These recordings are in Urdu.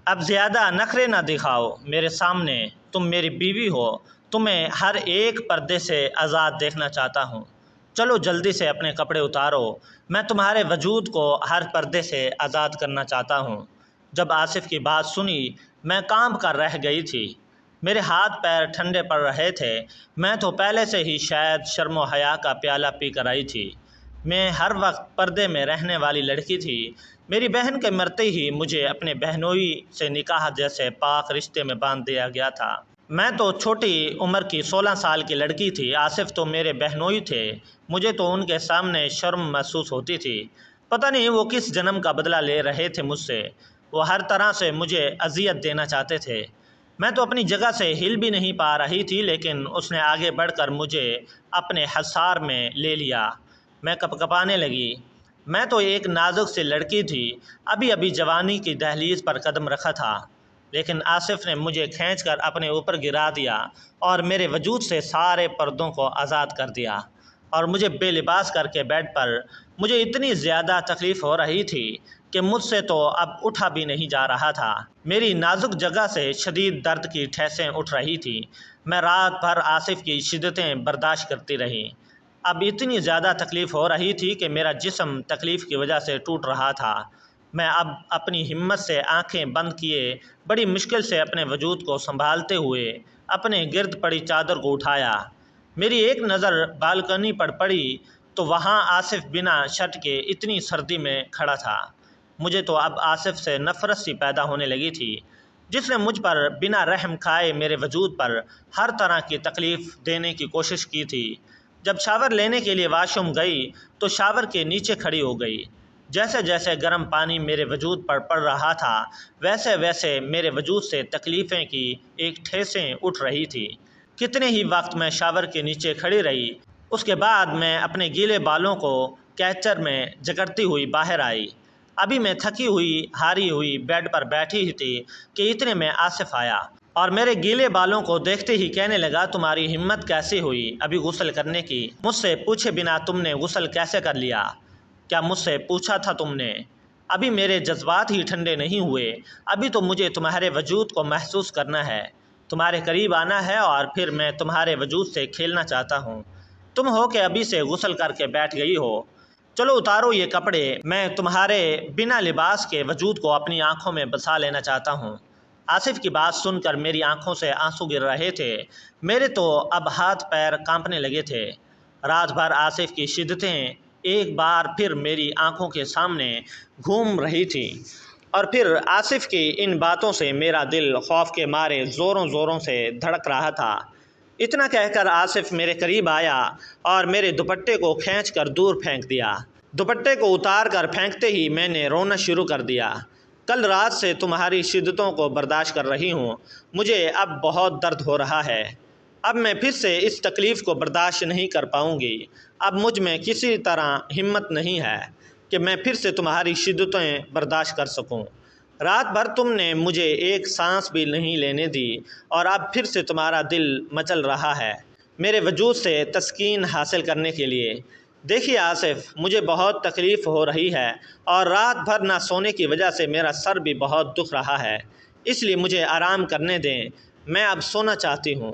اب زیادہ نخرے نہ دکھاؤ میرے سامنے، تم میری بیوی ہو، تمہیں ہر ایک پردے سے آزاد دیکھنا چاہتا ہوں۔ چلو جلدی سے اپنے کپڑے اتارو، میں تمہارے وجود کو ہر پردے سے آزاد کرنا چاہتا ہوں۔ جب آصف کی بات سنی میں کانپ کر رہ گئی تھی، میرے ہاتھ پیر ٹھنڈے پڑ رہے تھے۔ میں تو پہلے سے ہی شاید شرم و حیا کا پیالہ پی کر آئی تھی۔ میں ہر وقت پردے میں رہنے والی لڑکی تھی۔ میری بہن کے مرتے ہی مجھے اپنے بہنوئی سے نکاح جیسے پاک رشتے میں باندھ دیا گیا تھا۔ میں تو چھوٹی عمر کی 16 سال کی لڑکی تھی، آصف تو میرے بہنوئی تھے۔ مجھے تو ان کے سامنے شرم محسوس ہوتی تھی۔ پتہ نہیں وہ کس جنم کا بدلہ لے رہے تھے مجھ سے۔ وہ ہر طرح سے مجھے اذیت دینا چاہتے تھے۔ میں تو اپنی جگہ سے ہل بھی نہیں پا رہی تھی، لیکن اس نے آگے بڑھ کر مجھے اپنے حصار میں لے لیا۔ میں کپکپانے لگی۔ میں تو ایک نازک سی لڑکی تھی، ابھی ابھی جوانی کی دہلیز پر قدم رکھا تھا، لیکن آصف نے مجھے کھینچ کر اپنے اوپر گرا دیا اور میرے وجود سے سارے پردوں کو آزاد کر دیا، اور مجھے بے لباس کر کے بیڈ پر مجھے اتنی زیادہ تکلیف ہو رہی تھی کہ مجھ سے تو اب اٹھا بھی نہیں جا رہا تھا۔ میری نازک جگہ سے شدید درد کی ٹھیسیں اٹھ رہی تھیں۔ میں رات بھر آصف کی شدتیں برداشت کرتی رہی۔ اب اتنی زیادہ تکلیف ہو رہی تھی کہ میرا جسم تکلیف کی وجہ سے ٹوٹ رہا تھا۔ میں اب اپنی ہمت سے آنکھیں بند کیے بڑی مشکل سے اپنے وجود کو سنبھالتے ہوئے اپنے گرد پڑی چادر کو اٹھایا۔ میری ایک نظر بالکنی پر پڑی تو وہاں آصف بنا شرٹ کے اتنی سردی میں کھڑا تھا۔ مجھے تو اب آصف سے نفرت سی پیدا ہونے لگی تھی، جس نے مجھ پر بنا رحم کھائے میرے وجود پر ہر طرح کی تکلیف دینے کی کوشش کی تھی۔ جب شاور لینے کے لیے واش روم گئی تو شاور کے نیچے کھڑی ہو گئی۔ جیسے جیسے گرم پانی میرے وجود پر پڑ رہا تھا ویسے ویسے میرے وجود سے تکلیفیں کی ایک ٹھیسیں اٹھ رہی تھی۔ کتنے ہی وقت میں شاور کے نیچے کھڑی رہی۔ اس کے بعد میں اپنے گیلے بالوں کو کیچر میں جکڑتی ہوئی باہر آئی۔ ابھی میں تھکی ہوئی ہاری ہوئی بیڈ پر بیٹھی ہی تھی کہ اتنے میں آصف آیا اور میرے گیلے بالوں کو دیکھتے ہی کہنے لگا، تمہاری ہمت کیسی ہوئی ابھی غسل کرنے کی؟ مجھ سے پوچھے بنا تم نے غسل کیسے کر لیا؟ کیا مجھ سے پوچھا تھا تم نے؟ ابھی میرے جذبات ہی ٹھنڈے نہیں ہوئے، ابھی تو مجھے تمہارے وجود کو محسوس کرنا ہے، تمہارے قریب آنا ہے اور پھر میں تمہارے وجود سے کھیلنا چاہتا ہوں۔ تم ہو کہ ابھی سے غسل کر کے بیٹھ گئی ہو؟ چلو اتارو یہ کپڑے، میں تمہارے بنا لباس کے وجود کو اپنی آنکھوں میں بسا لینا چاہتا ہوں۔ آصف کی بات سن کر میری آنکھوں سے آنسو گر رہے تھے۔ میرے تو اب ہاتھ پیر کانپنے لگے تھے۔ رات بھر آصف کی شدتیں ایک بار پھر میری آنکھوں کے سامنے گھوم رہی تھی، اور پھر آصف کی ان باتوں سے میرا دل خوف کے مارے زوروں زوروں سے دھڑک رہا تھا۔ اتنا کہہ کر آصف میرے قریب آیا اور میرے دوپٹے کو کھینچ کر دور پھینک دیا۔ دوپٹے کو اتار کر پھینکتے ہی میں نے رونا شروع کر دیا۔ کل رات سے تمہاری شدتوں کو برداشت کر رہی ہوں، مجھے اب بہت درد ہو رہا ہے۔ اب میں پھر سے اس تکلیف کو برداشت نہیں کر پاؤں گی۔ اب مجھ میں کسی طرح ہمت نہیں ہے کہ میں پھر سے تمہاری شدتیں برداشت کر سکوں۔ رات بھر تم نے مجھے ایک سانس بھی نہیں لینے دی اور اب پھر سے تمہارا دل مچل رہا ہے میرے وجود سے تسکین حاصل کرنے کے لیے۔ دیکھیے آصف، مجھے بہت تکلیف ہو رہی ہے اور رات بھر نہ سونے کی وجہ سے میرا سر بھی بہت دکھ رہا ہے، اس لیے مجھے آرام کرنے دیں، میں اب سونا چاہتی ہوں۔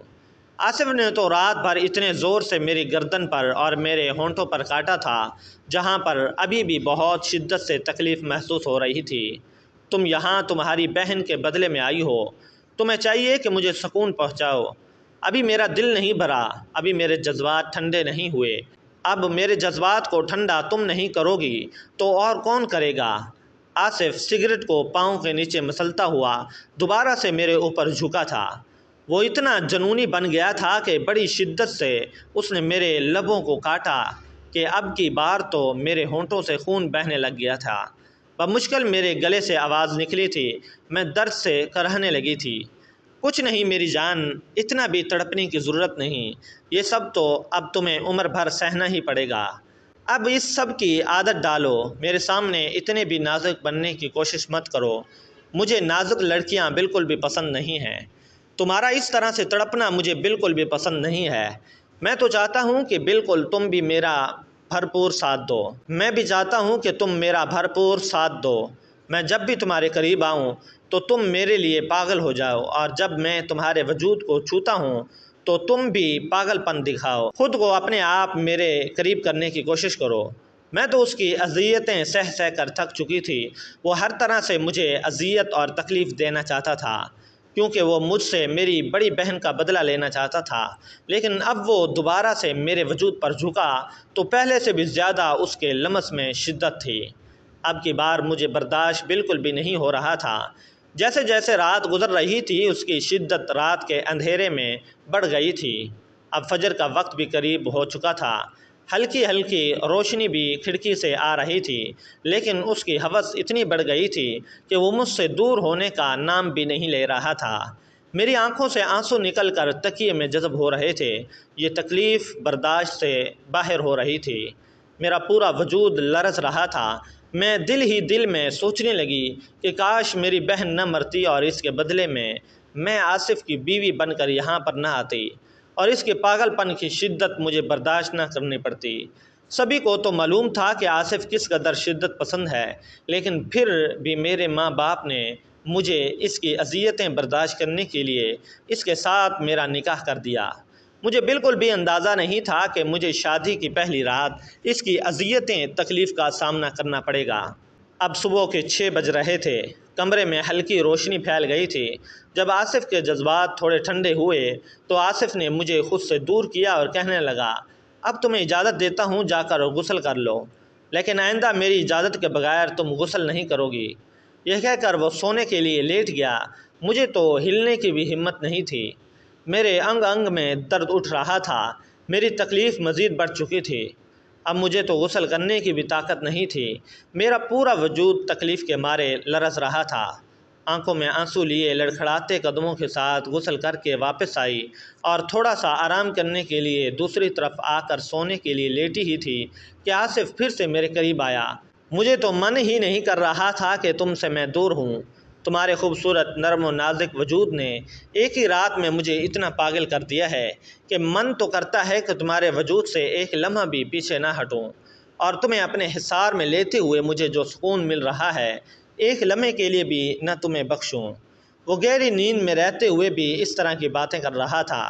آصف نے تو رات بھر اتنے زور سے میری گردن پر اور میرے ہونٹوں پر کاٹا تھا جہاں پر ابھی بھی بہت شدت سے تکلیف محسوس ہو رہی تھی۔ تم یہاں تمہاری بہن کے بدلے میں آئی ہو، تمہیں چاہیے کہ مجھے سکون پہنچاؤ۔ ابھی میرا دل نہیں بھرا، ابھی میرے جذبات ٹھنڈے نہیں ہوئے۔ اب میرے جذبات کو ٹھنڈا تم نہیں کرو گی تو اور کون کرے گا؟ آصف سگریٹ کو پاؤں کے نیچے مسلتا ہوا دوبارہ سے میرے اوپر جھکا تھا۔ وہ اتنا جنونی بن گیا تھا کہ بڑی شدت سے اس نے میرے لبوں کو کاٹا کہ اب کی بار تو میرے ہونٹوں سے خون بہنے لگ گیا تھا۔ بمشکل میرے گلے سے آواز نکلی تھی، میں درد سے کرہنے لگی تھی۔ کچھ نہیں میری جان، اتنا بھی تڑپنے کی ضرورت نہیں، یہ سب تو اب تمہیں عمر بھر سہنا ہی پڑے گا۔ اب اس سب کی عادت ڈالو، میرے سامنے اتنے بھی نازک بننے کی کوشش مت کرو، مجھے نازک لڑکیاں بالکل بھی پسند نہیں ہیں۔ تمہارا اس طرح سے تڑپنا مجھے بالکل بھی پسند نہیں ہے۔ میں تو چاہتا ہوں کہ بالکل تم بھی میرا بھرپور ساتھ دو۔ میں بھی چاہتا ہوں کہ تم میرا بھرپور ساتھ دو۔ میں جب بھی تمہارے قریب آؤں تو تم میرے لیے پاگل ہو جاؤ، اور جب میں تمہارے وجود کو چھوتا ہوں تو تم بھی پاگل پن دکھاؤ۔ خود کو اپنے آپ میرے قریب کرنے کی کوشش کرو۔ میں تو اس کی اذیتیں سہ سہ کر تھک چکی تھی۔ وہ ہر طرح سے مجھے اذیت اور تکلیف دینا چاہتا تھا، کیونکہ وہ مجھ سے میری بڑی بہن کا بدلہ لینا چاہتا تھا۔ لیکن اب وہ دوبارہ سے میرے وجود پر جھکا تو پہلے سے بھی زیادہ اس کے لمس میں شدت تھی۔ اب کی بار مجھے برداشت بالکل بھی نہیں ہو رہا تھا۔ جیسے جیسے رات گزر رہی تھی اس کی شدت رات کے اندھیرے میں بڑھ گئی تھی۔ اب فجر کا وقت بھی قریب ہو چکا تھا۔ ہلکی ہلکی روشنی بھی کھڑکی سے آ رہی تھی، لیکن اس کی ہوس اتنی بڑھ گئی تھی کہ وہ مجھ سے دور ہونے کا نام بھی نہیں لے رہا تھا۔ میری آنکھوں سے آنسو نکل کر تکیے میں جذب ہو رہے تھے۔ یہ تکلیف برداشت سے باہر ہو رہی تھی۔ میرا پورا وجود لرز رہا تھا۔ میں دل ہی دل میں سوچنے لگی کہ کاش میری بہن نہ مرتی اور اس کے بدلے میں آصف کی بیوی بن کر یہاں پر نہ آتی اور اس کے پاگل پن کی شدت مجھے برداشت نہ کرنی پڑتی۔ سبھی کو تو معلوم تھا کہ آصف کس قدر شدت پسند ہے، لیکن پھر بھی میرے ماں باپ نے مجھے اس کی اذیتیں برداشت کرنے کے لیے اس کے ساتھ میرا نکاح کر دیا۔ مجھے بالکل بھی اندازہ نہیں تھا کہ مجھے شادی کی پہلی رات اس کی اذیتیں تکلیف کا سامنا کرنا پڑے گا۔ اب صبح کے 6 بج رہے تھے۔ کمرے میں ہلکی روشنی پھیل گئی تھی۔ جب آصف کے جذبات تھوڑے ٹھنڈے ہوئے تو آصف نے مجھے خود سے دور کیا اور کہنے لگا، اب تمہیں اجازت دیتا ہوں، جا کر غسل کر لو، لیکن آئندہ میری اجازت کے بغیر تم غسل نہیں کرو گی۔ یہ کہہ کر وہ سونے کے لیے لیٹ گیا۔ مجھے تو ہلنے کی بھی ہمت نہیں تھی۔ میرے انگ انگ میں درد اٹھ رہا تھا۔ میری تکلیف مزید بڑھ چکی تھی۔ اب مجھے تو غسل کرنے کی بھی طاقت نہیں تھی۔ میرا پورا وجود تکلیف کے مارے لرز رہا تھا۔ آنکھوں میں آنسو لیے لڑکھڑاتے قدموں کے ساتھ غسل کر کے واپس آئی اور تھوڑا سا آرام کرنے کے لیے دوسری طرف آ کر سونے کے لیے لیٹی ہی تھی کہ آصف پھر سے میرے قریب آیا۔ مجھے تو من ہی نہیں کر رہا تھا کہ تم سے میں دور ہوں۔ تمہارے خوبصورت نرم و نازک وجود نے ایک ہی رات میں مجھے اتنا پاگل کر دیا ہے کہ من تو کرتا ہے کہ تمہارے وجود سے ایک لمحہ بھی پیچھے نہ ہٹوں، اور تمہیں اپنے حصار میں لیتے ہوئے مجھے جو سکون مل رہا ہے ایک لمحے کے لیے بھی نہ تمہیں بخشوں۔ وہ گہری نیند میں رہتے ہوئے بھی اس طرح کی باتیں کر رہا تھا۔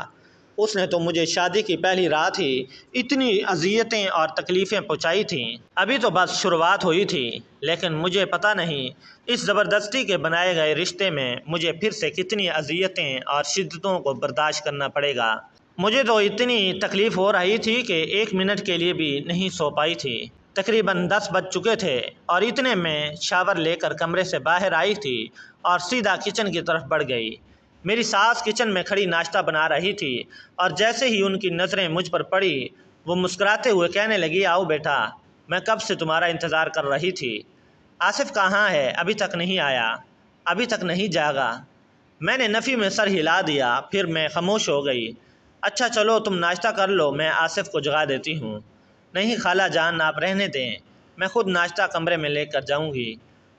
اس نے تو مجھے شادی کی پہلی رات ہی اتنی اذیتیں اور تکلیفیں پہنچائی تھیں۔ ابھی تو بس شروعات ہوئی تھی، لیکن مجھے پتہ نہیں اس زبردستی کے بنائے گئے رشتے میں مجھے پھر سے کتنی اذیتیں اور شدتوں کو برداشت کرنا پڑے گا۔ مجھے تو اتنی تکلیف ہو رہی تھی کہ 1 منٹ کے لیے بھی نہیں سو پائی تھی۔ تقریباً 10 بج چکے تھے اور اتنے میں شاور لے کر کمرے سے باہر آئی تھی اور سیدھا کچن کی طرف بڑھ گئی۔ میری ساس کچن میں کھڑی ناشتہ بنا رہی تھی اور جیسے ہی ان کی نظریں مجھ پر پڑی وہ مسکراتے ہوئے کہنے لگی، آؤ بیٹا، میں کب سے تمہارا انتظار کر رہی تھی۔ آصف کہاں ہے؟ ابھی تک نہیں آیا؟ ابھی تک نہیں جاگا؟ میں نے نفی میں سر ہلا دیا، پھر میں خاموش ہو گئی۔ اچھا چلو تم ناشتہ کر لو، میں آصف کو جگا دیتی ہوں۔ نہیں خالہ جان، آپ رہنے دیں، میں خود ناشتہ کمرے میں لے کر جاؤں گی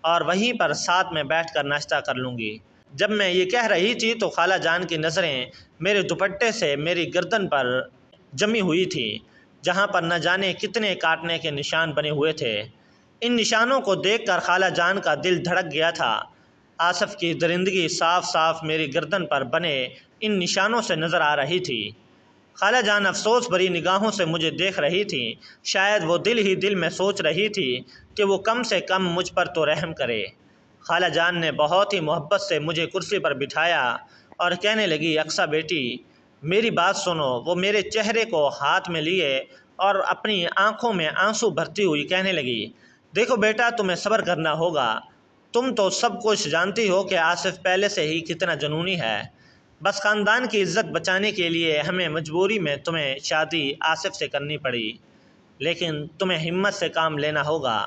اور وہیں پر ساتھ میں بیٹھ کر ناشتہ کر لوں گی۔ جب میں یہ کہہ رہی تھی تو خالہ جان کی نظریں میرے دوپٹے سے میری گردن پر جمی ہوئی تھی، جہاں پر نہ جانے کتنے کاٹنے کے نشان بنے ہوئے تھے۔ ان نشانوں کو دیکھ کر خالہ جان کا دل دھڑک گیا تھا۔ آصف کی درندگی صاف صاف میری گردن پر بنے ان نشانوں سے نظر آ رہی تھی۔ خالہ جان افسوس بھری نگاہوں سے مجھے دیکھ رہی تھی۔ شاید وہ دل ہی دل میں سوچ رہی تھی کہ وہ کم سے کم مجھ پر تو رحم کرے۔ خالہ جان نے بہت ہی محبت سے مجھے کرسی پر بٹھایا اور کہنے لگی، اقصیٰ بیٹی میری بات سنو۔ وہ میرے چہرے کو ہاتھ میں لیے اور اپنی آنکھوں میں آنسو بھرتی ہوئی کہنے لگی، دیکھو بیٹا، تمہیں صبر کرنا ہوگا۔ تم تو سب کچھ جانتی ہو کہ آصف پہلے سے ہی کتنا جنونی ہے۔ بس خاندان کی عزت بچانے کے لیے ہمیں مجبوری میں تمہیں شادی آصف سے کرنی پڑی، لیکن تمہیں ہمت سے کام لینا ہوگا۔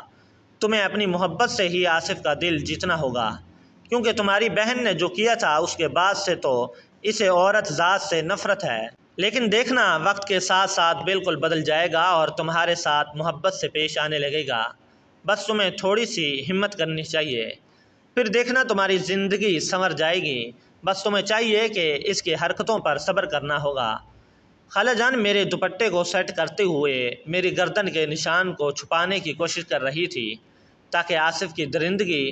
تمہیں اپنی محبت سے ہی آصف کا دل جیتنا ہوگا، کیونکہ تمہاری بہن نے جو کیا تھا اس کے بعد سے تو اسے عورت ذات سے نفرت ہے۔ لیکن دیکھنا وقت کے ساتھ ساتھ بالکل بدل جائے گا اور تمہارے ساتھ محبت سے پیش آنے لگے گا۔ بس تمہیں تھوڑی سی ہمت کرنی چاہیے، پھر دیکھنا تمہاری زندگی سنور جائے گی۔ بس تمہیں چاہیے کہ اس کی حرکتوں پر صبر کرنا ہوگا۔ خالہ جان میرے دوپٹے کو سیٹ کرتے ہوئے میری گردن کے نشان کو چھپانے کی کوشش کر رہی تھی تاکہ آصف کی درندگی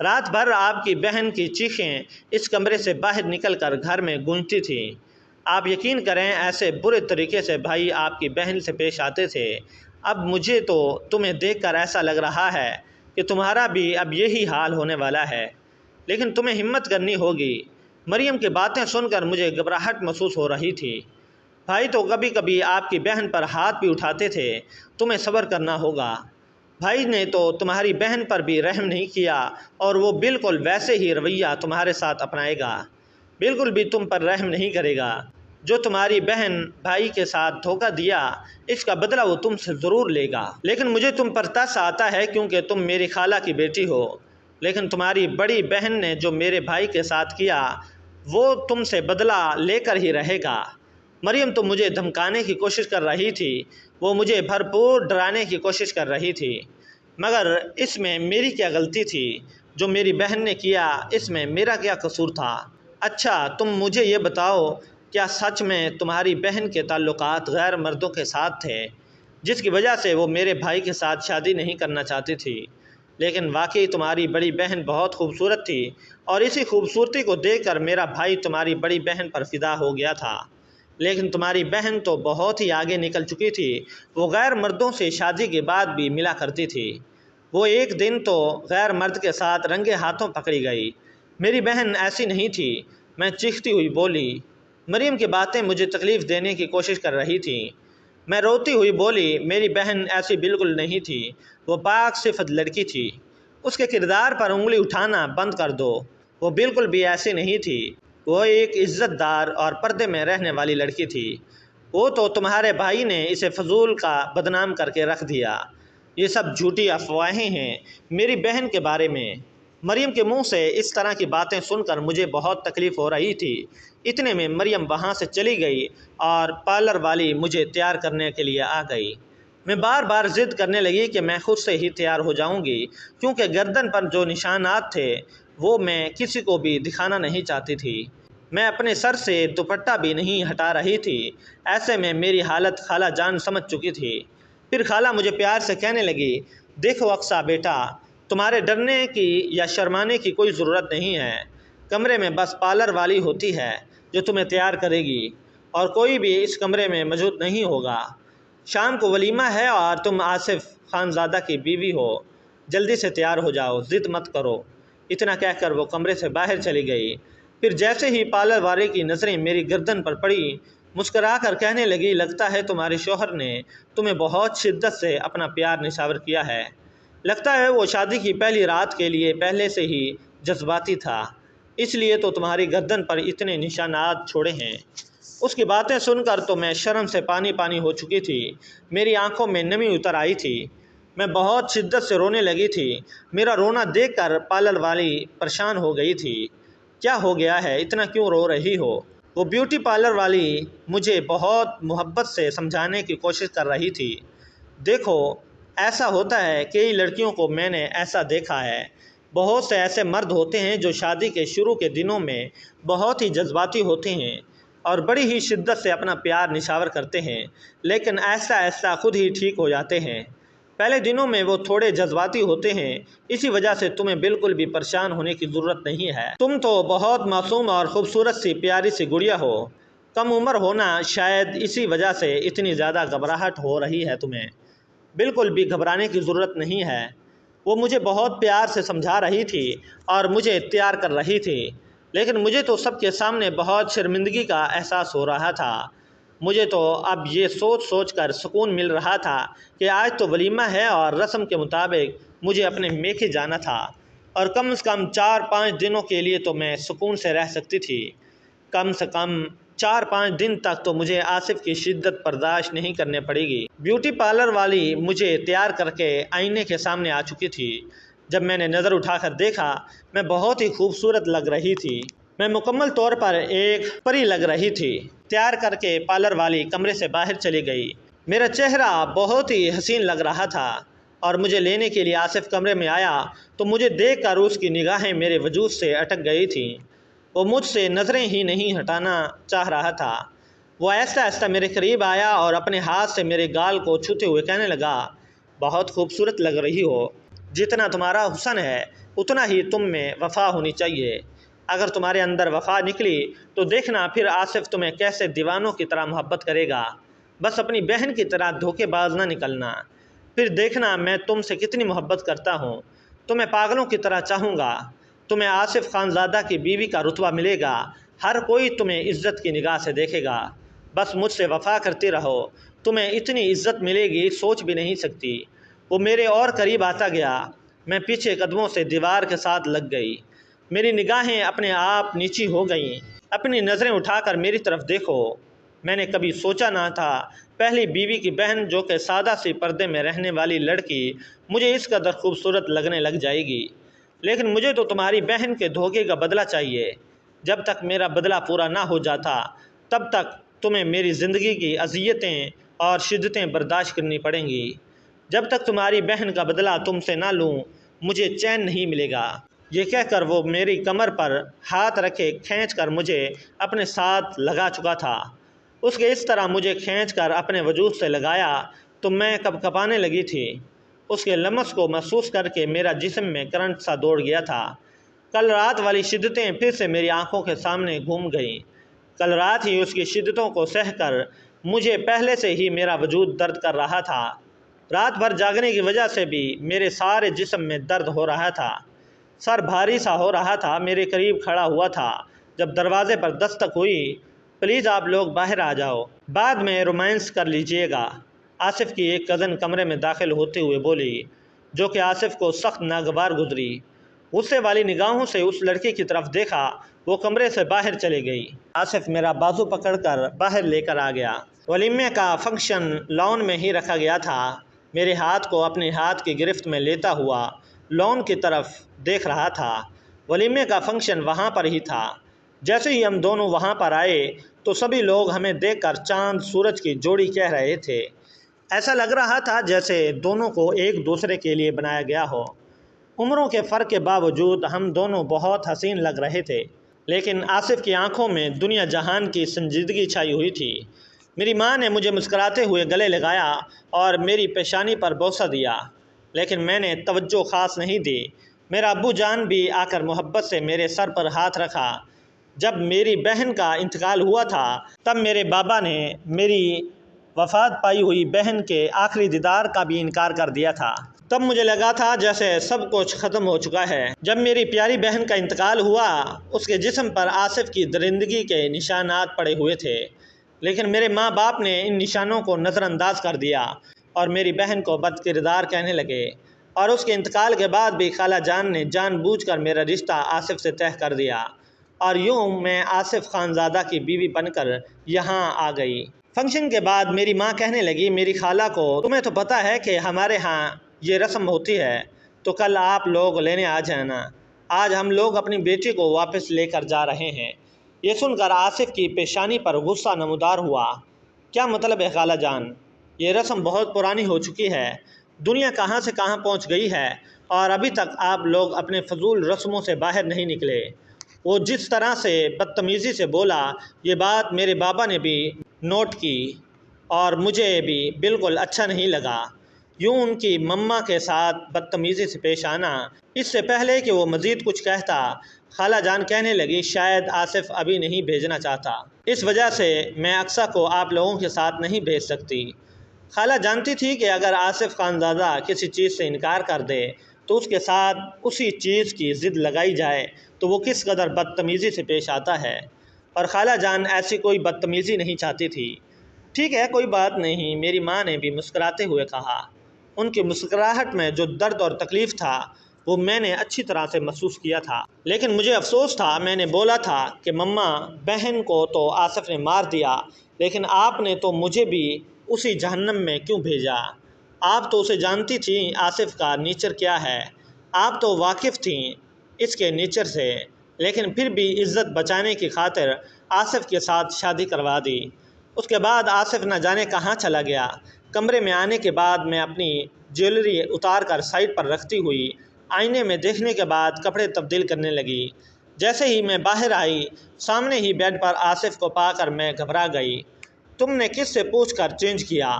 رات بھر آپ کی بہن کی چیخیں اس کمرے سے باہر نکل کر گھر میں گونجتی تھیں۔ آپ یقین کریں ایسے برے طریقے سے بھائی آپ کی بہن سے پیش آتے تھے۔ اب مجھے تو تمہیں دیکھ کر ایسا لگ رہا ہے کہ تمہارا بھی اب یہی حال ہونے والا ہے، لیکن تمہیں ہمت کرنی ہوگی۔ مریم کی باتیں سن کر مجھے گھبراہٹ محسوس ہو رہی تھی۔ بھائی تو کبھی کبھی آپ کی بہن پر ہاتھ بھی اٹھاتے تھے، تمہیں صبر کرنا ہوگا۔ بھائی نے تو تمہاری بہن پر بھی رحم نہیں کیا اور وہ بالکل ویسے ہی رویہ تمہارے ساتھ اپنائے گا، بالکل بھی تم پر رحم نہیں کرے گا۔ جو تمہاری بہن بھائی کے ساتھ دھوکہ دیا اس کا بدلہ وہ تم سے ضرور لے گا، لیکن مجھے تم پر ترس آتا ہے کیونکہ تم میری خالہ کی بیٹی ہو۔ لیکن تمہاری بڑی بہن نے جو میرے بھائی کے ساتھ کیا وہ تم سے بدلہ لے کر ہی رہے گا۔ مریم تو مجھے دھمکانے کی کوشش کر رہی تھی، وہ مجھے بھرپور ڈرانے کی کوشش کر رہی تھی، مگر اس میں میری کیا غلطی تھی؟ جو میری بہن نے کیا اس میں میرا کیا قصور تھا؟ اچھا تم مجھے یہ بتاؤ، کیا سچ میں تمہاری بہن کے تعلقات غیر مردوں کے ساتھ تھے جس کی وجہ سے وہ میرے بھائی کے ساتھ شادی نہیں کرنا چاہتی تھی؟ لیکن واقعی تمہاری بڑی بہن بہت خوبصورت تھی اور اسی خوبصورتی کو دیکھ کر میرا بھائی تمہاری بڑی بہن پر فدا ہو گیا تھا۔ لیکن تمہاری بہن تو بہت ہی آگے نکل چکی تھی، وہ غیر مردوں سے شادی کے بعد بھی ملا کرتی تھی۔ وہ ایک دن تو غیر مرد کے ساتھ رنگے ہاتھوں پکڑی گئی۔ میری بہن ایسی نہیں تھی، میں چیختی ہوئی بولی۔ مریم کی باتیں مجھے تکلیف دینے کی کوشش کر رہی تھیں۔ میں روتی ہوئی بولی، میری بہن ایسی بالکل نہیں تھی، وہ پاک صفت لڑکی تھی، اس کے کردار پر انگلی اٹھانا بند کر دو، وہ بالکل بھی ایسی نہیں تھی، وہ ایک عزت دار اور پردے میں رہنے والی لڑکی تھی۔ وہ تو تمہارے بھائی نے اسے فضول کا بدنام کر کے رکھ دیا۔ یہ سب جھوٹی افواہیں ہیں میری بہن کے بارے میں۔ مریم کے منہ سے اس طرح کی باتیں سن کر مجھے بہت تکلیف ہو رہی تھی۔ اتنے میں مریم وہاں سے چلی گئی اور پارلر والی مجھے تیار کرنے کے لیے آ گئی۔ میں بار بار ضد کرنے لگی کہ میں خود سے ہی تیار ہو جاؤں گی، کیونکہ گردن پر جو نشانات تھے وہ میں کسی کو بھی دکھانا نہیں چاہتی تھی۔ میں اپنے سر سے دوپٹہ بھی نہیں ہٹا رہی تھی۔ ایسے میں میری حالت خالہ جان سمجھ چکی تھی۔ پھر خالہ مجھے پیار سے کہنے لگی، دیکھو اقصیٰ بیٹا، تمہارے ڈرنے کی یا شرمانے کی کوئی ضرورت نہیں ہے۔ کمرے میں بس پارلر والی ہوتی ہے جو تمہیں تیار کرے گی، اور کوئی بھی اس کمرے میں موجود نہیں ہوگا۔ شام کو ولیمہ ہے اور تم آصف خانزادہ کی بیوی ہو، جلدی سے تیار ہو جاؤ، ضد مت کرو۔ اتنا کہہ کر وہ کمرے سے باہر چلی گئی۔ پھر جیسے ہی پارلر والے کی نظریں میری گردن پر پڑی، مسکرا کر کہنے لگی، لگتا ہے تمہارے شوہر نے تمہیں بہت شدت سے اپنا پیار نچھاور کیا ہے۔ لگتا ہے وہ شادی کی پہلی رات کے لیے پہلے سے ہی جذباتی تھا، اس لیے تو تمہاری گردن پر اتنے نشانات چھوڑے ہیں۔ اس کی باتیں سن کر تو میں شرم سے پانی پانی ہو چکی تھی، میری آنکھوں میں نمی اتر آئی تھی، میں بہت شدت سے رونے لگی تھی۔ میرا رونا دیکھ کر پارلر والی پریشان ہو گئی تھی۔ کیا ہو گیا ہے، اتنا کیوں رو رہی ہو؟ وہ بیوٹی پارلر والی مجھے بہت محبت سے سمجھانے کی کوشش کر رہی تھی۔ دیکھو ایسا ہوتا ہے، کئی لڑکیوں کو میں نے ایسا دیکھا ہے، بہت سے ایسے مرد ہوتے ہیں جو شادی کے شروع کے دنوں میں بہت ہی جذباتی ہوتے ہیں اور بڑی ہی شدت سے اپنا پیار نچھاور کرتے ہیں، لیکن ایسا ایسا خود ہی ٹھیک ہو جاتے ہیں۔ پہلے دنوں میں وہ تھوڑے جذباتی ہوتے ہیں، اسی وجہ سے تمہیں بالکل بھی پریشان ہونے کی ضرورت نہیں ہے۔ تم تو بہت معصوم اور خوبصورت سی پیاری سی گڑیا ہو، کم عمر ہونا شاید اسی وجہ سے اتنی زیادہ گھبراہٹ ہو رہی ہے تمہیں۔ بالکل بھی گھبرانے کی ضرورت نہیں ہے۔ وہ مجھے بہت پیار سے سمجھا رہی تھی اور مجھے تیار کر رہی تھی، لیکن مجھے تو سب کے سامنے بہت شرمندگی کا احساس ہو رہا تھا۔ مجھے تو اب یہ سوچ سوچ کر سکون مل رہا تھا کہ آج تو ولیمہ ہے اور رسم کے مطابق مجھے اپنے میکے جانا تھا، اور کم سے کم 4-5 دنوں کے لیے تو میں سکون سے رہ سکتی تھی۔ کم سے کم 4-5 دن تک تو مجھے آصف کی شدت برداشت نہیں کرنے پڑے گی۔ بیوٹی پارلر والی مجھے تیار کر کے آئینے کے سامنے آ چکی تھی۔ جب میں نے نظر اٹھا کر دیکھا، میں بہت ہی خوبصورت لگ رہی تھی، میں مکمل طور پر ایک پری لگ رہی تھی۔ تیار کر کے پارلر والی کمرے سے باہر چلی گئی۔ میرا چہرہ بہت ہی حسین لگ رہا تھا اور مجھے لینے کے لیے آصف کمرے میں آیا تو مجھے دیکھ کر اس کی نگاہیں میرے وجود سے اٹک گئی تھیں۔ وہ مجھ سے نظریں ہی نہیں ہٹانا چاہ رہا تھا۔ وہ آہستہ آہستہ میرے قریب آیا اور اپنے ہاتھ سے میرے گال کو چھوتے ہوئے کہنے لگا، بہت خوبصورت لگ رہی ہو، جتنا تمہارا حسن ہے اتنا ہی تم میں وفا ہونی چاہیے۔ اگر تمہارے اندر وفا نکلی تو دیکھنا پھر آصف تمہیں کیسے دیوانوں کی طرح محبت کرے گا۔ بس اپنی بہن کی طرح دھوکے باز نہ نکلنا، پھر دیکھنا میں تم سے کتنی محبت کرتا ہوں، تمہیں پاگلوں کی طرح چاہوں گا۔ تمہیں آصف خانزادہ کی بیوی کا رتبہ ملے گا، ہر کوئی تمہیں عزت کی نگاہ سے دیکھے گا۔ بس مجھ سے وفا کرتی رہو، تمہیں اتنی عزت ملے گی سوچ بھی نہیں سکتی۔ وہ میرے اور قریب آتا گیا، میں پیچھے قدموں سے دیوار کے ساتھ لگ گئی، میری نگاہیں اپنے آپ نیچی ہو گئیں۔ اپنی نظریں اٹھا کر میری طرف دیکھو۔ میں نے کبھی سوچا نہ تھا پہلی بیوی کی بہن جو کہ سادہ سی پردے میں رہنے والی لڑکی مجھے اس قدر خوبصورت لگنے لگ جائے گی، لیکن مجھے تو تمہاری بہن کے دھوکے کا بدلہ چاہیے۔ جب تک میرا بدلہ پورا نہ ہو جاتا تب تک تمہیں میری زندگی کی اذیتیں اور شدتیں برداشت کرنی پڑیں گی۔ جب تک تمہاری بہن کا بدلہ تم سے نہ لوں مجھے چین نہیں ملے گا۔ یہ کہہ کر وہ میری کمر پر ہاتھ رکھے کھینچ کر مجھے اپنے ساتھ لگا چکا تھا۔ اس کے اس طرح مجھے کھینچ کر اپنے وجود سے لگایا تو میں کب کپانے لگی تھی۔ اس کے لمس کو محسوس کر کے میرا جسم میں کرنٹ سا دوڑ گیا تھا۔ کل رات والی شدتیں پھر سے میری آنکھوں کے سامنے گھوم گئیں۔ کل رات ہی اس کی شدتوں کو سہ کر مجھے پہلے سے ہی میرا وجود درد کر رہا تھا۔ رات بھر جاگنے کی وجہ سے بھی میرے سارے جسم میں درد ہو رہا تھا، سر بھاری سا ہو رہا تھا۔ میرے قریب کھڑا ہوا تھا جب دروازے پر دستک ہوئی۔ پلیز آپ لوگ باہر آ جاؤ، بعد میں رومانس کر لیجئے گا، آصف کی ایک کزن کمرے میں داخل ہوتے ہوئے بولی، جو کہ آصف کو سخت ناگوار گزری۔ غصے والی نگاہوں سے اس لڑکی کی طرف دیکھا، وہ کمرے سے باہر چلی گئی۔ آصف میرا بازو پکڑ کر باہر لے کر آ گیا۔ ولیمے کا فنکشن لان میں ہی رکھا گیا تھا۔ میرے ہاتھ کو اپنے ہاتھ کی گرفت میں لیتا ہوا لان کی طرف دیکھ رہا تھا۔ ولیمے کا فنکشن وہاں پر ہی تھا۔ جیسے ہی ہم دونوں وہاں پر آئے تو سبھی لوگ ہمیں دیکھ کر چاند سورج کی جوڑی کہہ رہے تھے۔ ایسا لگ رہا تھا جیسے دونوں کو ایک دوسرے کے لیے بنایا گیا ہو۔ عمروں کے فرق کے باوجود ہم دونوں بہت حسین لگ رہے تھے، لیکن آصف کی آنکھوں میں دنیا جہان کی سنجیدگی چھائی ہوئی تھی۔ میری ماں نے مجھے مسکراتے ہوئے گلے لگایا اور میری پیشانی پر بوسہ دیا، لیکن میں نے توجہ خاص نہیں دی۔ میرا ابو جان بھی آ کر محبت سے میرے سر پر ہاتھ رکھا۔ جب میری بہن کا انتقال ہوا تھا تب میرے بابا نے میری وفات پائی ہوئی بہن کے آخری دیدار کا بھی انکار کر دیا تھا۔ تب مجھے لگا تھا جیسے سب کچھ ختم ہو چکا ہے۔ جب میری پیاری بہن کا انتقال ہوا اس کے جسم پر آصف کی درندگی کے نشانات پڑے ہوئے تھے، لیکن میرے ماں باپ نے ان نشانوں کو نظر انداز کر دیا اور میری بہن کو بد کردار کہنے لگے، اور اس کے انتقال کے بعد بھی خالہ جان نے جان بوجھ کر میرا رشتہ آصف سے طے کر دیا، اور یوں میں آصف خانزادہ کی بیوی بن کر یہاں آ گئی۔ فنکشن کے بعد میری ماں کہنے لگی، میری خالہ کو تمہیں تو پتہ ہے کہ ہمارے ہاں یہ رسم ہوتی ہے، تو کل آپ لوگ لینے آ جانا، آج ہم لوگ اپنی بیٹی کو واپس لے کر جا رہے ہیں۔ یہ سن کر آصف کی پیشانی پر غصہ نمودار ہوا۔ کیا مطلب ہے خالہ جان؟ یہ رسم بہت پرانی ہو چکی ہے، دنیا کہاں سے کہاں پہنچ گئی ہے اور ابھی تک آپ لوگ اپنے فضول رسموں سے باہر نہیں نکلے۔ وہ جس طرح سے بدتمیزی سے بولا یہ بات میرے بابا نے بھی نوٹ کی اور مجھے بھی بالکل اچھا نہیں لگا۔ یوں ان کی مما کے ساتھ بدتمیزی سے پیش آنا۔ اس سے پہلے کہ وہ مزید کچھ کہتا خالہ جان کہنے لگی، شاید آصف ابھی نہیں بھیجنا چاہتا، اس وجہ سے میں اقصیٰ کو آپ لوگوں کے ساتھ نہیں بھیج سکتی۔ خالہ جانتی تھی کہ اگر آصف خانزادہ کسی چیز سے انکار کر دے تو اس کے ساتھ اسی چیز کی ضد لگائی جائے تو وہ کس قدر بدتمیزی سے پیش آتا ہے، اور خالہ جان ایسی کوئی بدتمیزی نہیں چاہتی تھی۔ ٹھیک ہے، کوئی بات نہیں، میری ماں نے بھی مسکراتے ہوئے کہا۔ ان کی مسکراہٹ میں جو درد اور تکلیف تھا وہ میں نے اچھی طرح سے محسوس کیا تھا، لیکن مجھے افسوس تھا۔ میں نے بولا تھا کہ مما، بہن کو تو آصف نے مار دیا، لیکن آپ نے تو مجھے بھی اسی جہنم میں کیوں بھیجا؟ آپ تو اسے جانتی تھیں آصف کا نیچر کیا ہے، آپ تو واقف تھیں اس کے نیچر سے، لیکن پھر بھی عزت بچانے کی خاطر آصف کے ساتھ شادی کروا دی۔ اس کے بعد آصف نہ جانے کہاں چلا گیا۔ کمرے میں آنے کے بعد میں اپنی جیولری اتار کر سائڈ پر رکھتی ہوئی آئینے میں دیکھنے کے بعد کپڑے تبدیل کرنے لگی۔ جیسے ہی میں باہر آئی سامنے ہی بیڈ پر آصف کو پا کر میں گھبرا گئی۔ تم نے کس سے پوچھ کر چینج کیا؟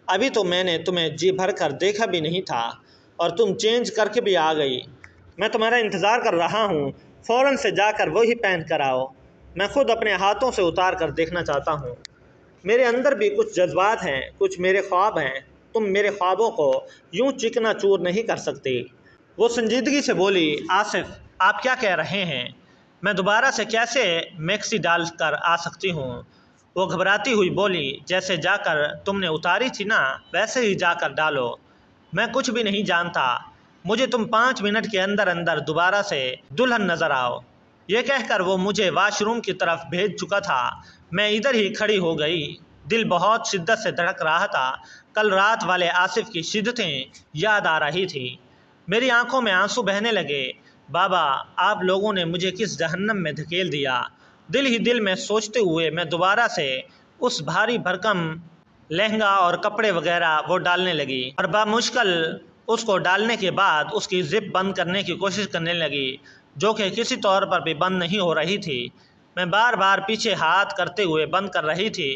ابھی تو میں نے تمہیں جی بھر کر دیکھا بھی نہیں تھا اور تم چینج کر کے بھی آ گئی۔ میں تمہارا انتظار کر رہا ہوں، فوراً سے جا کر وہی پہن کر آؤ۔ میں خود اپنے ہاتھوں سے اتار کر دیکھنا چاہتا ہوں۔ میرے اندر بھی کچھ جذبات ہیں، کچھ میرے خواب ہیں، تم میرے خوابوں کو یوں چکنا چور نہیں کر سکتی۔ وہ سنجیدگی سے بولی، آصف آپ کیا کہہ رہے ہیں؟ میں دوبارہ سے کیسے میکسی ڈال کر آ سکتی ہوں؟ وہ گھبراتی ہوئی بولی، جیسے جا کر تم نے اتاری تھی نا ویسے ہی جا کر ڈالو۔ میں کچھ بھی نہیں جانتا، مجھے تم 5 منٹ کے اندر اندر دوبارہ سے دلہن نظر آؤ۔ یہ کہہ کر وہ مجھے واش روم کی طرف بھیج چکا تھا۔ میں ادھر ہی کھڑی ہو گئی، دل بہت شدت سے دھڑک رہا تھا۔ کل رات والے آصف کی شدتیں یاد آ رہی تھی۔ میری آنکھوں میں آنسو بہنے لگے۔ بابا آپ لوگوں نے مجھے کس جہنم میں دھکیل دیا؟ دل ہی دل میں سوچتے ہوئے میں دوبارہ سے اس بھاری بھرکم لہنگا اور کپڑے وغیرہ وہ ڈالنے لگی، اور بامشکل اس کو ڈالنے کے بعد اس کی زپ بند کرنے کی کوشش کرنے لگی، جو کہ کسی طور پر بھی بند نہیں ہو رہی تھی۔ میں بار بار پیچھے ہاتھ کرتے ہوئے بند کر رہی تھی،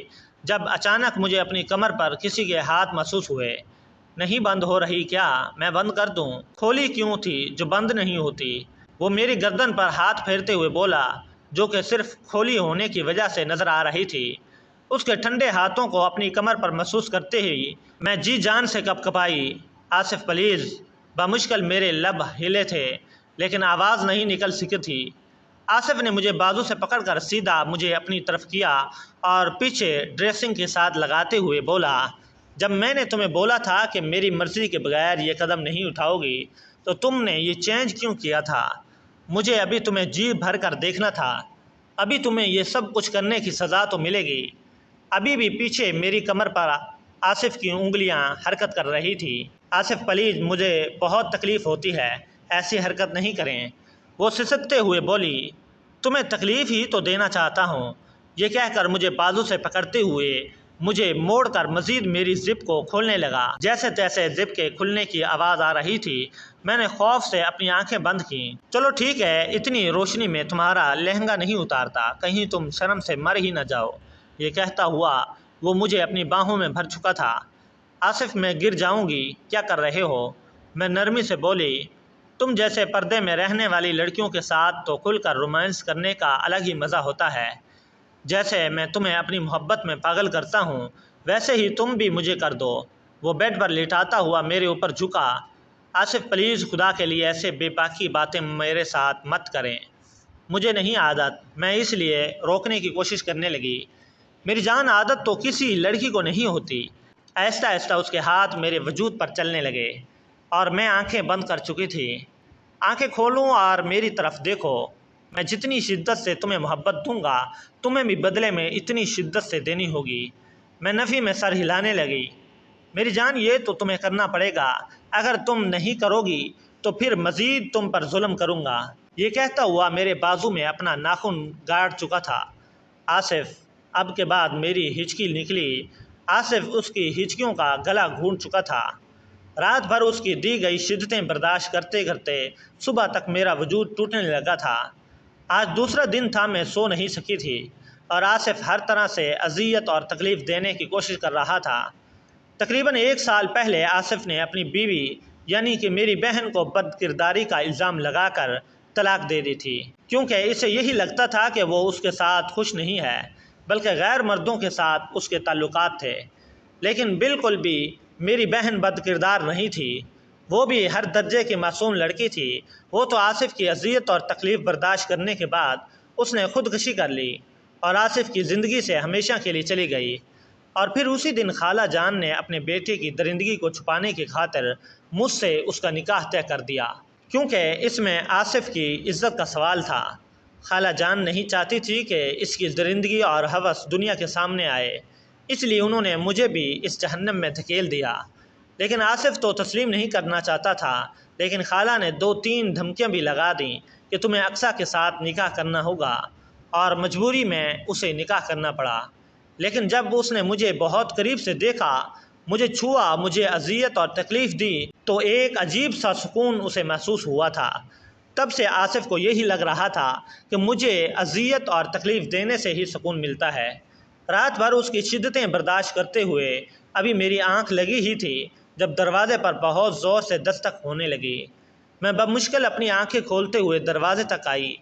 جب اچانک مجھے اپنی کمر پر کسی کے ہاتھ محسوس ہوئے۔ نہیں بند ہو رہی کیا؟ میں بند کر دوں؟ کھولی کیوں تھی جو بند نہیں ہوتی؟ وہ میری گردن پر ہاتھ پھیرتے ہوئے بولا، جو کہ صرف کھولی ہونے کی وجہ سے نظر آ رہی تھی۔ اس کے ٹھنڈے ہاتھوں کو اپنی کمر پر محسوس کرتے ہی میں جی جان سے کپ کپائی۔ آصف پلیز۔ بامشکل میرے لب ہلے تھے لیکن آواز نہیں نکل سکی تھی۔ آصف نے مجھے بازو سے پکڑ کر سیدھا مجھے اپنی طرف کیا اور پیچھے ڈریسنگ کے ساتھ لگاتے ہوئے بولا، جب میں نے تمہیں بولا تھا کہ میری مرضی کے بغیر یہ قدم نہیں اٹھاؤ گی تو تم نے یہ چینج کیوں کیا تھا؟ مجھے ابھی تمہیں جی بھر کر دیکھنا تھا، ابھی تمہیں یہ سب کچھ کرنے کی سزا تو ملے گی۔ ابھی بھی پیچھے میری کمر پر آصف کی انگلیاں حرکت کر رہی تھی۔ آصف پلیز، مجھے بہت تکلیف ہوتی ہے، ایسی حرکت نہیں کریں۔ وہ سسکتے ہوئے بولی، تمہیں تکلیف ہی تو دینا چاہتا ہوں۔ یہ کہہ کر مجھے بازو سے پکڑتے ہوئے مجھے موڑ کر مزید میری زپ کو کھولنے لگا۔ جیسے تیسے زپ کے کھلنے کی آواز آ رہی تھی۔ میں نے خوف سے اپنی آنکھیں بند کیں۔ چلو ٹھیک ہے، اتنی روشنی میں تمہارا لہنگا نہیں اتارتا، کہیں تم شرم سے مر ہی نہ جاؤ۔ یہ کہتا ہوا وہ مجھے اپنی باہوں میں بھر چکا تھا۔ آصف میں گر جاؤں گی، کیا کر رہے ہو؟ میں نرمی سے بولی، تم جیسے پردے میں رہنے والی لڑکیوں کے ساتھ تو کھل کر رومانس کرنے کا الگ ہی مزہ ہوتا ہے۔ جیسے میں تمہیں اپنی محبت میں پاگل کرتا ہوں ویسے ہی تم بھی مجھے کر دو۔ وہ بیڈ پر لیٹاتا ہوا میرے اوپر جھکا۔ آصف پلیز، خدا کے لیے ایسے بے باکی باتیں میرے ساتھ مت کریں، مجھے نہیں عادت۔ میں اس لیے روکنے کی کوشش کرنے لگی، میری جان عادت تو کسی لڑکی کو نہیں ہوتی۔ آہستہ آہستہ اس کے ہاتھ میرے وجود پر چلنے لگے اور میں آنکھیں بند کر چکی تھی۔ آنکھیں کھولوں اور میری طرف دیکھو، میں جتنی شدت سے تمہیں محبت دوں گا تمہیں بھی بدلے میں اتنی شدت سے دینی ہوگی۔ میں نفی میں سر ہلانے لگی، میری جان یہ تو تمہیں کرنا پڑے گا، اگر تم نہیں کرو گی تو پھر مزید تم پر ظلم کروں گا۔ یہ کہتا ہوا میرے بازو میں اپنا ناخن گاڑ چکا تھا۔ آصف، اب کے بعد میری ہچکی نکلی۔ آصف اس کی ہچکیوں کا گلا گھونٹ چکا تھا۔ رات بھر اس کی دی گئی شدتیں برداشت کرتے کرتے صبح تک میرا وجود ٹوٹنے لگا تھا۔ آج دوسرا دن تھا، میں سو نہیں سکی تھی اور آصف ہر طرح سے اذیت اور تکلیف دینے کی کوشش کر رہا تھا۔ تقریباً 1 سال پہلے آصف نے اپنی بیوی یعنی کہ میری بہن کو بد کرداری کا الزام لگا کر طلاق دے دی تھی، کیونکہ اسے یہی لگتا تھا کہ وہ اس کے ساتھ خوش نہیں ہے بلکہ غیر مردوں کے ساتھ اس کے تعلقات تھے۔ لیکن بالکل بھی میری بہن بد کردار نہیں تھی، وہ بھی ہر درجے کی معصوم لڑکی تھی۔ وہ تو آصف کی اذیت اور تکلیف برداشت کرنے کے بعد اس نے خودکشی کر لی اور آصف کی زندگی سے ہمیشہ کے لیے چلی گئی۔ اور پھر اسی دن خالہ جان نے اپنے بیٹے کی درندگی کو چھپانے کی خاطر مجھ سے اس کا نکاح طے کر دیا، کیونکہ اس میں آصف کی عزت کا سوال تھا۔ خالہ جان نہیں چاہتی تھی کہ اس کی درندگی اور ہوس دنیا کے سامنے آئے، اس لیے انہوں نے مجھے بھی اس جہنم میں دھکیل دیا۔ لیکن آصف تو تسلیم نہیں کرنا چاہتا تھا، لیکن خالہ نے 2-3 دھمکیاں بھی لگا دیں کہ تمہیں اقصیٰ کے ساتھ نکاح کرنا ہوگا، اور مجبوری میں اسے نکاح کرنا پڑا۔ لیکن جب اس نے مجھے بہت قریب سے دیکھا، مجھے چھوا، مجھے اذیت اور تکلیف دی تو ایک عجیب سا سکون اسے محسوس ہوا تھا۔ تب سے آصف کو یہی لگ رہا تھا کہ مجھے اذیت اور تکلیف دینے سے ہی سکون ملتا ہے۔ رات بھر اس کی شدتیں برداشت کرتے ہوئے ابھی میری آنکھ لگی ہی تھی جب دروازے پر بہت زور سے دستک ہونے لگی۔ میں بمشکل اپنی آنکھیں کھولتے ہوئے دروازے تک آئی۔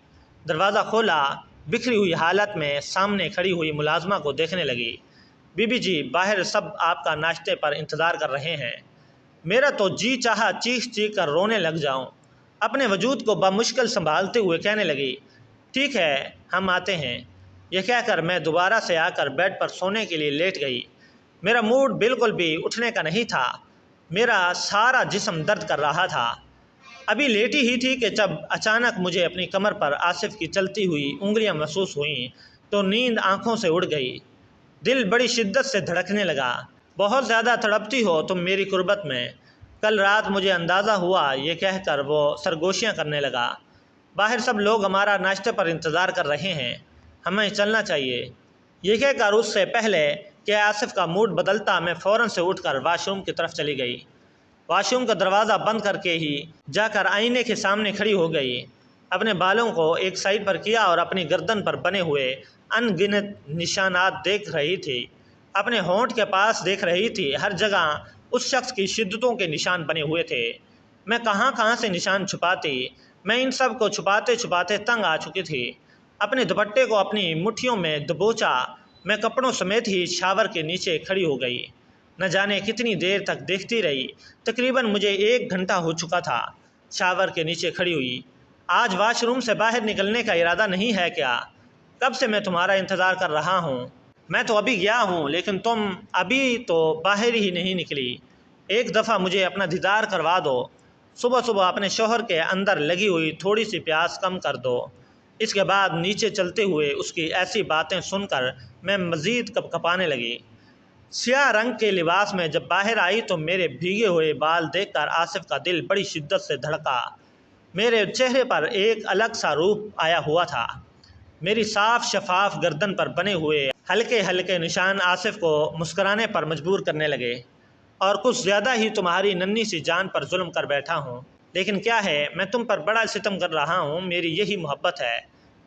دروازہ کھولا، بکھری ہوئی حالت میں سامنے کھڑی ہوئی ملازمہ کو دیکھنے لگی۔ بی بی جی، باہر سب آپ کا ناشتے پر انتظار کر رہے ہیں۔ میرا تو جی چاہا چیخ چیخ کر رونے لگ جاؤں۔ اپنے وجود کو بمشکل سنبھالتے ہوئے کہنے لگی، ٹھیک ہے، ہم آتے ہیں۔ یہ کہہ کر میں دوبارہ سے آ کر بیڈ پر سونے کے لیے لیٹ گئی۔ میرا موڈ بالکل بھی اٹھنے کا نہیں تھا۔ میرا سارا جسم درد کر رہا تھا۔ ابھی لیٹی ہی تھی کہ جب اچانک مجھے اپنی کمر پر آصف کی چلتی ہوئی انگلیاں محسوس ہوئیں تو نیند آنکھوں سے اڑ گئی۔ دل بڑی شدت سے دھڑکنے لگا۔ بہت زیادہ تڑپتی ہو تم میری قربت میں، کل رات مجھے اندازہ ہوا، یہ کہہ کر وہ سرگوشیاں کرنے لگا۔ باہر سب لوگ ہمارا ناشتے پر انتظار کر رہے ہیں، ہمیں چلنا چاہیے۔ یہ کہہ کر اس سے پہلے کہ آصف کا موڈ بدلتا میں فوراً سے اٹھ کر واش روم کی طرف چلی گئی۔ واش روم کا دروازہ بند کر کے ہی جا کر آئینے کے سامنے کھڑی ہو گئی۔ اپنے بالوں کو ایک سائڈ پر کیا اور اپنی گردن پر بنے ہوئے ان گنت نشانات دیکھ رہی تھی۔ اپنے ہونٹ کے پاس دیکھ رہی تھی، ہر جگہ اس شخص کی شدتوں کے نشان بنے ہوئے تھے۔ میں کہاں کہاں سے نشان چھپاتی، میں ان سب کو چھپاتے چھپاتے تنگ آ چکی تھی۔ اپنے دوپٹے کو اپنی مٹھیوں میں دبوچا، میں کپڑوں سمیت ہی شاور کے نیچے کھڑی ہو گئی۔ نہ جانے کتنی دیر تک دیکھتی رہی، تقریباً مجھے 1 گھنٹہ ہو چکا تھا شاور کے نیچے کھڑی ہوئی۔ آج واش روم سے باہر نکلنے کا ارادہ نہیں ہے کیا؟ کب سے میں تمہارا انتظار کر رہا ہوں۔ میں تو ابھی گیا ہوں لیکن تم ابھی تو باہر ہی نہیں نکلی۔ ایک دفعہ مجھے اپنا دیدار کروا دو۔ صبح صبح اپنے شوہر کے اندر لگی ہوئی تھوڑی سی پیاس کم کر دو۔ اس کے بعد نیچے چلتے ہوئے اس کی ایسی باتیں سن کر میں مزید کپکپانے لگی۔ سیاہ رنگ کے لباس میں جب باہر آئی تو میرے بھیگے ہوئے بال دیکھ کر آصف کا دل بڑی شدت سے دھڑکا۔ میرے چہرے پر ایک الگ سا روپ آیا ہوا تھا۔ میری صاف شفاف گردن پر بنے ہوئے ہلکے ہلکے نشان آصف کو مسکرانے پر مجبور کرنے لگے۔ اور کچھ زیادہ ہی تمہاری ننھی سی جان پر ظلم کر بیٹھا ہوں۔ لیکن کیا ہے، میں تم پر بڑا ستم کر رہا ہوں، میری یہی محبت ہے۔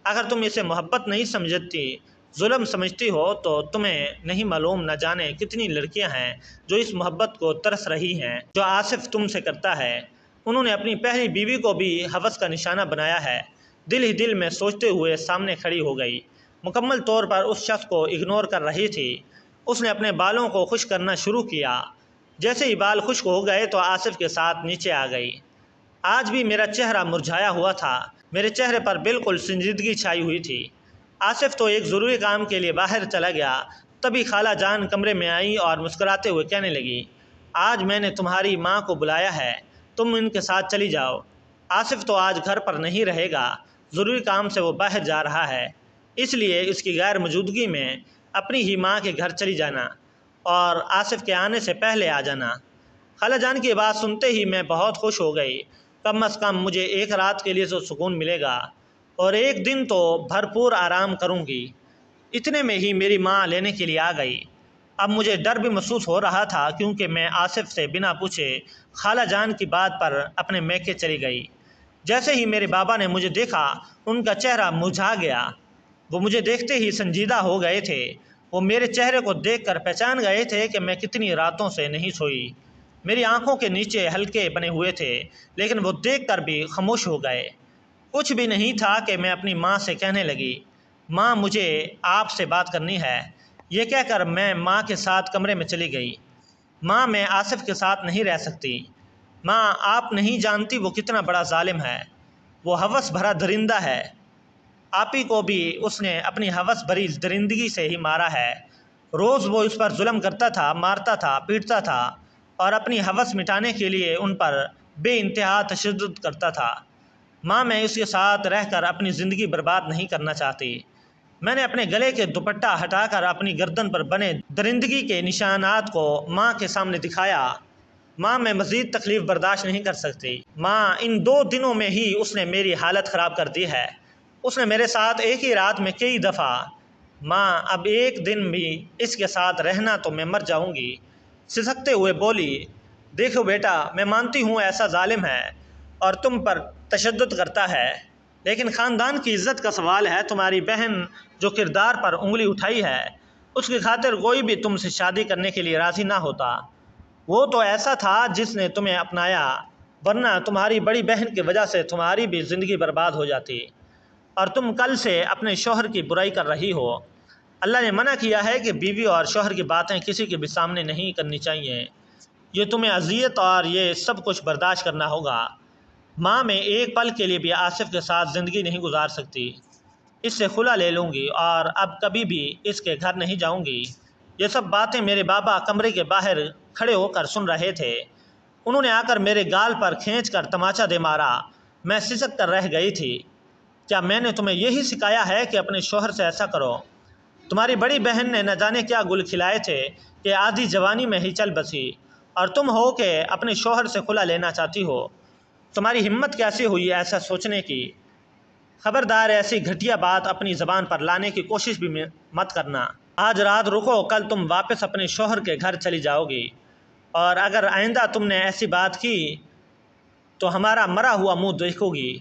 اگر تم اسے محبت نہیں سمجھتی، ظلم سمجھتی ہو تو تمہیں نہیں معلوم نہ جانے کتنی لڑکیاں ہیں جو اس محبت کو ترس رہی ہیں جو آصف تم سے کرتا ہے۔ انہوں نے اپنی پہلی بیوی کو بھی ہوس کا نشانہ بنایا ہے۔ دل ہی دل میں سوچتے ہوئے سامنے کھڑی ہو گئی۔ مکمل طور پر اس شخص کو اگنور کر رہی تھی۔ اس نے اپنے بالوں کو خشک کرنا شروع کیا۔ جیسے ہی بال خشک ہو گئے تو آصف کے ساتھ نیچے آ گئی۔ آج بھی میرا چہرہ مرجھایا ہوا تھا، میرے چہرے پر بالکل سنجیدگی چھائی ہوئی تھی۔ آصف تو ایک ضروری کام کے لیے باہر چلا گیا، تبھی خالہ جان کمرے میں آئی اور مسکراتے ہوئے کہنے لگی، آج میں نے تمہاری ماں کو بلایا ہے، تم ان کے ساتھ چلی جاؤ۔ آصف تو آج گھر پر نہیں رہے گا، ضروری کام سے وہ باہر جا رہا ہے، اس لیے اس کی غیر موجودگی میں اپنی ہی ماں کے گھر چلی جانا اور آصف کے آنے سے پہلے آ جانا۔ خالہ جان کی بات سنتے ہی میں بہت خوش ہو گئی۔ کم از کم مجھے ایک رات کے لیے تو سکون ملے گا اور ایک دن تو بھرپور آرام کروں گی۔ اتنے میں ہی میری ماں لینے کے لیے آ گئی۔ اب مجھے ڈر بھی محسوس ہو رہا تھا کیونکہ میں آصف سے بنا پوچھے خالہ جان کی بات پر اپنے میکے چلی گئی۔ جیسے ہی میرے بابا نے مجھے دیکھا، ان کا چہرہ مرجھا گیا۔ وہ مجھے دیکھتے ہی سنجیدہ ہو گئے تھے۔ وہ میرے چہرے کو دیکھ کر پہچان گئے تھے کہ میں کتنی راتوں سے نہیں سوئی۔ میری آنکھوں کے نیچے ہلکے بنے ہوئے تھے، لیکن وہ دیکھ کر بھی خاموش ہو گئے۔ کچھ بھی نہیں تھا کہ میں اپنی ماں سے کہنے لگی، ماں مجھے آپ سے بات کرنی ہے۔ یہ کہہ کر میں ماں کے ساتھ کمرے میں چلی گئی۔ ماں میں آصف کے ساتھ نہیں رہ سکتی۔ ماں آپ نہیں جانتی وہ کتنا بڑا ظالم ہے، وہ ہوس بھرا درندہ ہے۔ آپ ہی کو بھی اس نے اپنی ہوس بھری درندگی سے ہی مارا ہے۔ روز وہ اس پر ظلم کرتا تھا، مارتا تھا، پیٹتا تھا اور اپنی ہوس مٹانے کے لیے ان پر بے انتہا تشدد کرتا تھا۔ ماں میں اس کے ساتھ رہ کر اپنی زندگی برباد نہیں کرنا چاہتی۔ میں نے اپنے گلے کے دوپٹہ ہٹا کر اپنی گردن پر بنے درندگی کے نشانات کو ماں کے سامنے دکھایا۔ ماں میں مزید تکلیف برداشت نہیں کر سکتی۔ ماں ان 2 دنوں میں ہی اس نے میری حالت خراب کر دی ہے۔ اس نے میرے ساتھ ایک ہی رات میں کئی دفعہ۔ ماں اب ایک دن بھی اس کے ساتھ رہنا تو میں مر جاؤں گی۔ سسکتے ہوئے بولی، دیکھو بیٹا، میں مانتی ہوں ایسا ظالم ہے اور تم پر تشدد کرتا ہے، لیکن خاندان کی عزت کا سوال ہے۔ تمہاری بہن جو کردار پر انگلی اٹھائی ہے، اس کی خاطر کوئی بھی تم سے شادی کرنے کے لیے راضی نہ ہوتا۔ وہ تو ایسا تھا جس نے تمہیں اپنایا، ورنہ تمہاری بڑی بہن کی وجہ سے تمہاری بھی زندگی برباد ہو جاتی، اور تم کل سے اپنے شوہر کی برائی کر رہی ہو۔ اللہ نے منع کیا ہے کہ بیوی اور شوہر کی باتیں کسی کے بھی سامنے نہیں کرنی چاہیے۔ یہ تمہیں اذیت اور یہ سب کچھ برداشت کرنا ہوگا۔ ماں میں ایک پل کے لیے بھی آصف کے ساتھ زندگی نہیں گزار سکتی۔ اس سے خلا لے لوں گی اور اب کبھی بھی اس کے گھر نہیں جاؤں گی۔ یہ سب باتیں میرے بابا کمرے کے باہر کھڑے ہو کر سن رہے تھے۔ انہوں نے آ کر میرے گال پر کھینچ کر تماچا دے مارا۔ میں سسک کر رہ گئی تھی۔ کیا میں نے تمہیں یہی سکھایا ہے کہ اپنے شوہر سے ایسا کرو؟ تمہاری بڑی بہن نے نہ جانے کیا گل کھلائے تھے کہ آدھی جوانی میں ہی چل بسی، اور تم ہو کہ اپنے شوہر سے خلا لینا چاہتی ہو۔ تمہاری ہمت کیسی ہوئی ایسا سوچنے کی؟ خبردار ایسی گھٹیا بات اپنی زبان پر لانے کی کوشش بھی مت کرنا۔ آج رات رکو، کل تم واپس اپنے شوہر کے گھر چلی جاؤ گی، اور اگر آئندہ تم نے ایسی بات کی تو ہمارا مرا ہوا منہ دیکھو گی۔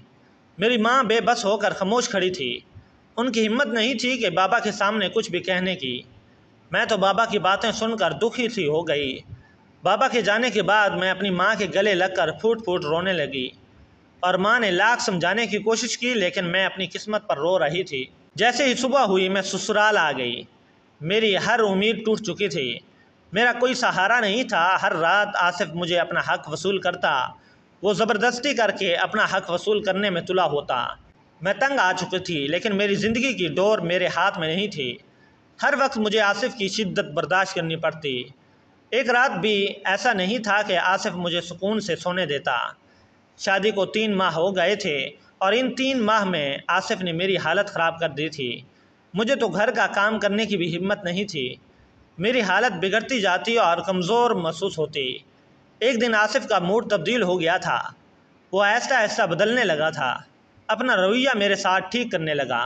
میری ماں بے بس ہو کر خاموش کھڑی تھی۔ ان کی ہمت نہیں تھی کہ بابا کے سامنے کچھ بھی کہنے کی۔ میں تو بابا کی باتیں سن کر دکھی سی ہو گئی۔ بابا کے جانے کے بعد میں اپنی ماں کے گلے لگ کر پھوٹ پھوٹ رونے لگی، اور ماں نے لاکھ سمجھانے کی کوشش کی لیکن میں اپنی قسمت پر رو رہی تھی۔ جیسے ہی صبح ہوئی میں سسرال آ گئی۔ میری ہر امید ٹوٹ چکی تھی۔ میرا کوئی سہارا نہیں تھا۔ ہر رات آصف مجھے اپنا حق وصول کرتا۔ وہ زبردستی کر کے اپنا حق وصول کرنے میں تلا ہوتا۔ میں تنگ آ چکی تھی، لیکن میری زندگی کی ڈور میرے ہاتھ میں نہیں تھی۔ ہر وقت مجھے آصف کی شدت برداشت کرنی پڑتی۔ ایک رات بھی ایسا نہیں تھا کہ آصف مجھے سکون سے سونے دیتا۔ شادی کو 3 ماہ ہو گئے تھے، اور ان 3 ماہ میں آصف نے میری حالت خراب کر دی تھی۔ مجھے تو گھر کا کام کرنے کی بھی ہمت نہیں تھی۔ میری حالت بگڑتی جاتی اور کمزور محسوس ہوتی۔ ایک دن آصف کا موڈ تبدیل ہو گیا تھا۔ وہ آہستہ آہستہ بدلنے لگا تھا، اپنا رویہ میرے ساتھ ٹھیک کرنے لگا۔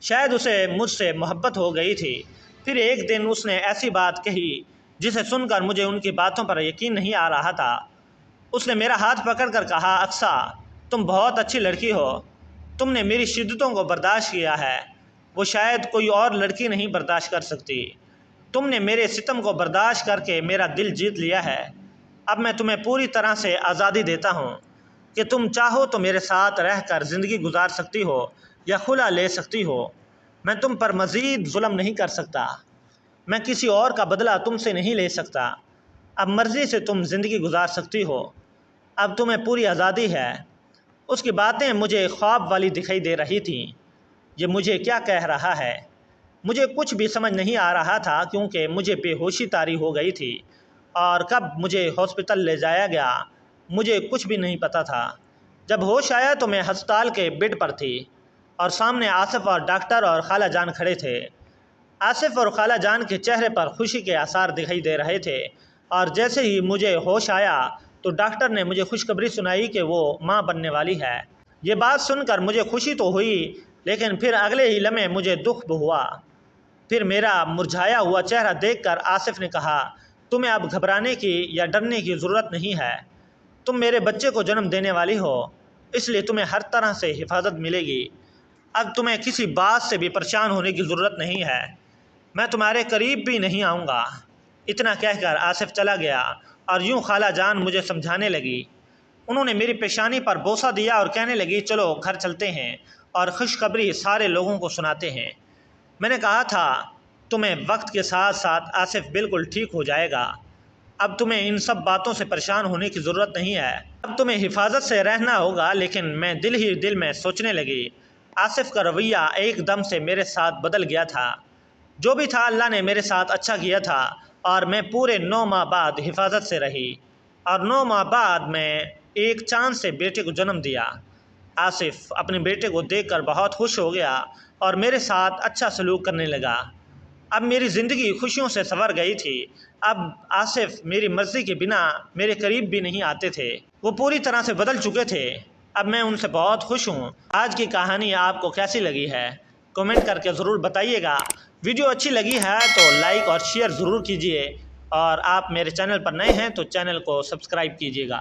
شاید اسے مجھ سے محبت ہو گئی تھی۔ پھر ایک دن اس نے ایسی بات کہی جسے سن کر مجھے ان کی باتوں پر یقین نہیں آ رہا تھا۔ اس نے میرا ہاتھ پکڑ کر کہا، اقصیٰ، تم بہت اچھی لڑکی ہو۔ تم نے میری شدتوں کو برداشت کیا ہے، وہ شاید کوئی اور لڑکی نہیں برداشت کر سکتی۔ تم نے میرے ستم کو برداشت کر کے میرا دل جیت لیا ہے۔ اب میں تمہیں پوری طرح سے آزادی دیتا ہوں کہ تم چاہو تو میرے ساتھ رہ کر زندگی گزار سکتی ہو یا خلا لے سکتی ہو۔ میں تم پر مزید ظلم نہیں کر سکتا۔ میں کسی اور کا بدلہ تم سے نہیں لے سکتا۔ اب مرضی سے تم زندگی گزار سکتی ہو۔ اب تمہیں پوری آزادی ہے۔ اس کی باتیں مجھے خواب والی دکھائی دے رہی تھیں۔ یہ مجھے کیا کہہ رہا ہے؟ مجھے کچھ بھی سمجھ نہیں آ رہا تھا، کیونکہ مجھے بے ہوشی طاری ہو گئی تھی، اور کب مجھے ہاسپٹل لے جایا گیا مجھے کچھ بھی نہیں پتہ تھا۔ جب ہوش آیا تو میں ہسپتال کے بیڈ پر تھی، اور سامنے آصف اور ڈاکٹر اور خالہ جان کھڑے تھے۔ آصف اور خالہ جان کے چہرے پر خوشی کے آثار دکھائی دے رہے تھے، اور جیسے ہی مجھے ہوش آیا تو ڈاکٹر نے مجھے خوشخبری سنائی کہ وہ ماں بننے والی ہے۔ یہ بات سن کر مجھے خوشی تو ہوئی، لیکن پھر اگلے ہی لمحے مجھے دکھ بھی ہوا۔ پھر میرا مرجھایا ہوا چہرہ دیکھ کر آصف نے کہا، تمہیں اب گھبرانے کی یا ڈرنے کی ضرورت نہیں ہے۔ تم میرے بچے کو جنم دینے والی ہو، اس لیے تمہیں ہر طرح سے حفاظت ملے گی۔ اب تمہیں کسی بات سے بھی پریشان ہونے کی ضرورت نہیں ہے۔ میں تمہارے قریب بھی نہیں آؤں گا۔ اتنا کہہ کر آصف چلا گیا، اور یوں خالہ جان مجھے سمجھانے لگی۔ انہوں نے میری پیشانی پر بوسہ دیا اور کہنے لگی، چلو گھر چلتے ہیں اور خوشخبری سارے لوگوں کو سناتے ہیں۔ میں نے کہا تھا تمہیں وقت کے ساتھ ساتھ آصف بالکل ٹھیک ہو جائے گا۔ اب تمہیں ان سب باتوں سے پریشان ہونے کی ضرورت نہیں ہے۔ اب تمہیں حفاظت سے رہنا ہوگا۔ لیکن میں دل ہی دل میں سوچنے لگی، آصف کا رویہ ایک دم سے میرے ساتھ بدل گیا تھا۔ جو بھی تھا اللہ نے میرے ساتھ اچھا کیا تھا، اور میں پورے 9 ماہ بعد حفاظت سے رہی، اور 9 ماہ بعد میں ایک چاند سے بیٹے کو جنم دیا۔ آصف اپنے بیٹے کو دیکھ کر بہت خوش ہو گیا اور میرے ساتھ اچھا سلوک کرنے لگا۔ اب میری زندگی خوشیوں سے سنور گئی تھی۔ اب آصف میری مرضی کے بنا میرے قریب بھی نہیں آتے تھے۔ وہ پوری طرح سے بدل چکے تھے۔ اب میں ان سے بہت خوش ہوں۔ آج کی کہانی آپ کو کیسی لگی ہے؟ کمنٹ کر کے ضرور بتائیے گا۔ ویڈیو اچھی لگی ہے تو لائک اور شیئر ضرور کیجیے، اور آپ میرے چینل پر نئے ہیں تو چینل کو سبسکرائب کیجیے گا۔